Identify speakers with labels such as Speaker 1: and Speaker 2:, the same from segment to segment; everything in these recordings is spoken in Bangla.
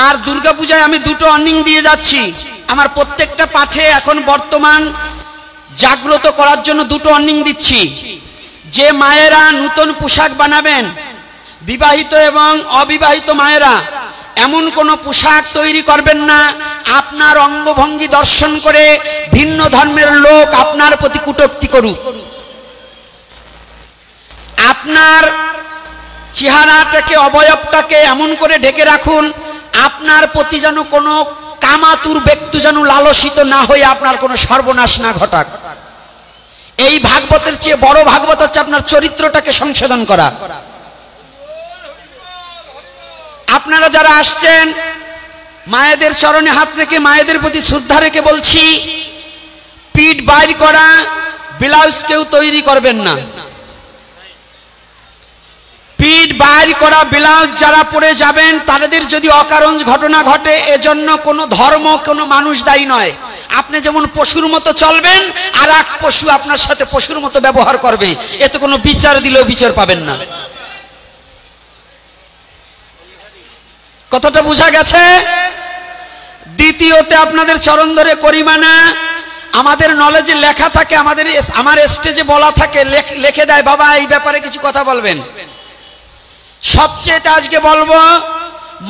Speaker 1: আর দুর্গাপূজায় আমি দুটো অর্নিং দিয়ে যাচ্ছি। আমার প্রত্যেকটা পাঠে এখন বর্তমান জাগ্রত করার জন্য দুটো অর্নিং দিচ্ছি। যে মায়েরা নতুন পোশাক বানাবেন, বিবাহিত এবং অবিবাহিত মায়েরা, এমন কোন পোশাক তৈরি করবেন না আপনার অঙ্গভঙ্গি দর্শন করে ভিন্ন ধর্মের লোক আপনার প্রতি কটূক্তি করুক। আপনার চেহারাটাকে, অবয়বটাকে এমন করে ঢেকে রাখুন আপনার প্রতি যেন কোনো কামাতুর ব্যক্তি যেন লালসিত না হয়ে আপনার কোনো সর্বনাশ না ঘটাক। এই ভাগবতের চেয়ে বড় ভাগবত হচ্ছে আপনার চরিত্রটাকে সংশোধন করা। আপনারা যারা আসছেন মায়েদের চরণে হাত রেখে মায়েদের প্রতি শ্রদ্ধা রেখে বলছি, পিঠ বাইর করা ব্লাউজ কেউ তৈরি করবেন না। পিঠ বাইর করা ব্লাউজ যারা পরে যাবেন তাদের যদি অকারণ ঘটনা ঘটে, এজন্য কোনো ধর্ম, কোনো মানুষ দায়ী নয়। আপনি যেমন পশুর মতো চলবেন আর এক পশু আপনার সাথে পশুর মতো ব্যবহার করবে, এতে কোনো বিচার দিলেও বিচার পাবেন না। কথাটা বোঝা গেছে? দ্বিতীয়তে আপনাদের চরণ ধরে করিমানা, আমাদের নলেজে লেখা থাকে, আমার স্টেজে বলা থাকে, লিখে দেয় বাবা এই ব্যাপারে কিছু কথা বলবেন। সবচেয়ে আজকে বলবো,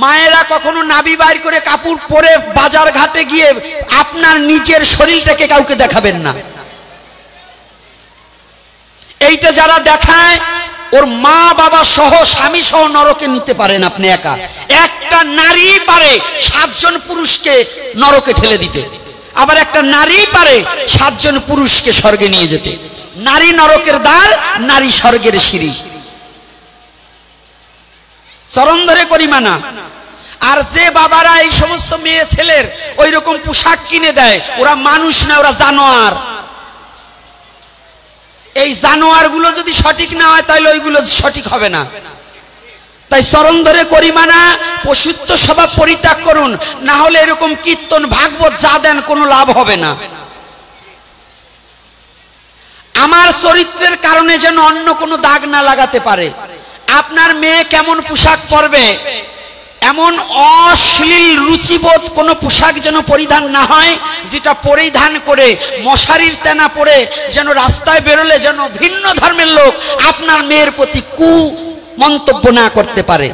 Speaker 1: মায়েরা কখনো নাভি বাইর করে কাপড় পরে বাজার ঘাটে গিয়ে আপনার নিজের শরীরটাকে কাউকে দেখাবেন না। এইটা যারা দেখায় ওর মা বাবা সহ স্বামী সহ নরকে নিতে পারেন আপনি একা। একটা নারী পারে 7 জন পুরুষকে নরকে ঠেলে দিতে, আবার একটা নারী পারে 7 জন পুরুষকে স্বর্গে নিয়ে যেতে। নারী নরকের দ্বার, নারী স্বর্গের সিঁড়ি। চরণ ধরে করিমানা। আর যে বাবারা এই সমস্ত মেয়ে ছেলের ওই রকম পোশাক কিনে দেয়, ওরা মানুষ না, ওরা জানোয়ার। এই জানোয়ার গুলো যদি সঠিক না হয় তাহলে ওইগুলো সঠিক হবে না। তাই চরণ ধরে করিমানা, পশুত্ব স্বভাব পরিত্যাগ করুন, না হলে এরকম কীর্তন ভাগবত যা দেন কোনো লাভ হবে না। আমার চরিত্রের কারণে যেন অন্য কোনো দাগ না লাগাতে পারে। আপনার মেয়ে কেমন পোশাক পরবে, এমন অশ্লীল রুচিবোধ কোনো পোশাক যেন পরিধান না হয়, যেটা পরিধান করে মশারির তেনা পরে যেন রাস্তায় বেরোলে যেন ভিন্ন ধর্মের লোক আপনার মেয়ের প্রতি কু মন্তব্য না করতে পারে।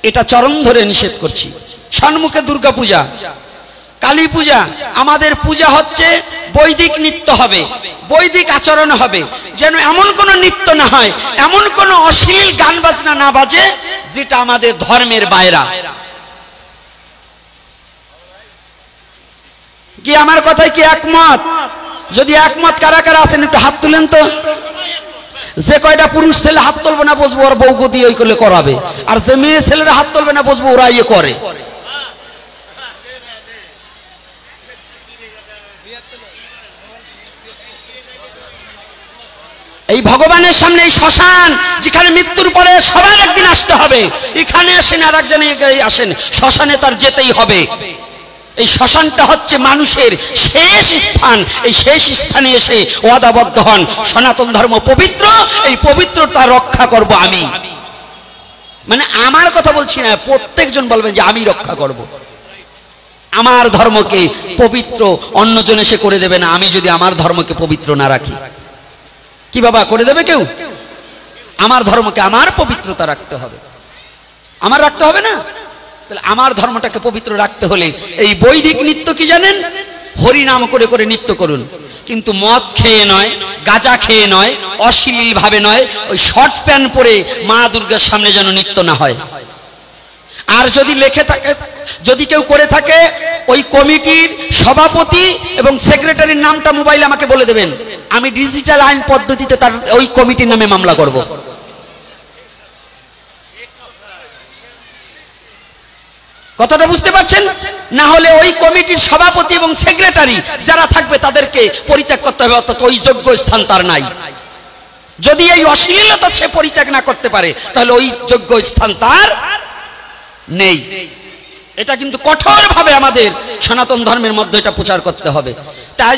Speaker 1: এটা চরণ ধরে নিষেধ করছি। সম্মুখে দুর্গা পূজা, কালী পূজা, আমাদের পূজা হচ্ছে বৈদিক নৃত্য হবে, বৈদিক আচরণ হবে, যেন এমন কোন নৃত্য না হয়, এমন কোন অশ্লীল গান বাজনা না বাজে যেটা আমাদের ধর্মের বাইরে। কি আমার কথায় কি একমত? যদি একমত কারা কারা আছেন একটু হাত তুলেন তো। যে কয়টা পুরুষ ছেলে হাত তুলবে না বসবো ওর বউকে দিয়ে ওই করলে করাবে, আর যে মেয়ে ছেলেরা হাত তুলবে না বসবো ওরা ইয়ে করে। এই ভগবানের সামনে এই শ্মশান, যেখানে মৃত্যুর পরে সবার একদিন আসতে হবে, এখানে আসেন আর একজনে আসেন, শ্মশানে তার যেতেই হবে। এই শ্মশানটা হচ্ছে মানুষের শেষ স্থান। এই শেষ স্থানে এসে ওয়াদাবদ্ধ হন, সনাতন ধর্ম পবিত্র, এই পবিত্রতা রক্ষা করব আমি। মানে আমার কথা বলছি না, প্রত্যেকজন বলবেন যে আমি রক্ষা করব। আমার ধর্মকে পবিত্র অন্যজন এসে করে দেবে না, আমি যদি আমার ধর্মকে পবিত্র না রাখি। কি বাবা করে দেবে কেউ? আমার ধর্মকে আমার পবিত্রতা রাখতে হবে, আমার রাখতে হবে না? তাহলে আমার ধর্মটাকে পবিত্র রাখতে হলে এই বৈদিক নৃত্য কি জানেন? হরি নাম করে করে নৃত্য করুন, কিন্তু মদ খেয়ে নয়, গাঁজা খেয়ে নয়, অশ্লীল ভাবে নয়। ওই শর্ট প্যান্ট পরে মা দুর্গার সামনে যেন নৃত্য না হয়। আর যদি লেখে থাকে, যদি কেউ করে থাকে, ওই কমিটির সভাপতি এবং সেক্রেটারির নামটা মোবাইলে আমাকে বলে দেবেন, আমি ডিজিটাল আইন পদ্ধতিতে তার ওই কমিটির নামে মামলা করব। কথাটা বুঝতে পারছেন? না হলে ওই কমিটির সভাপতি এবং সেক্রেটারি যারা থাকবে তাদেরকে পরিত্যাগ করতে হবে, অর্থাৎ ওই যোগ্য স্থান তার নাই। যদি এই অশ্লীলতা সে পরিত্যাগ না করতে পারে তাহলে ওই যোগ্য স্থান তার নেই। এটা কিন্তু কঠোরভাবে আমাদের সনাতন ধর্মের মধ্যে এটা প্রচার করতে হবে। তাই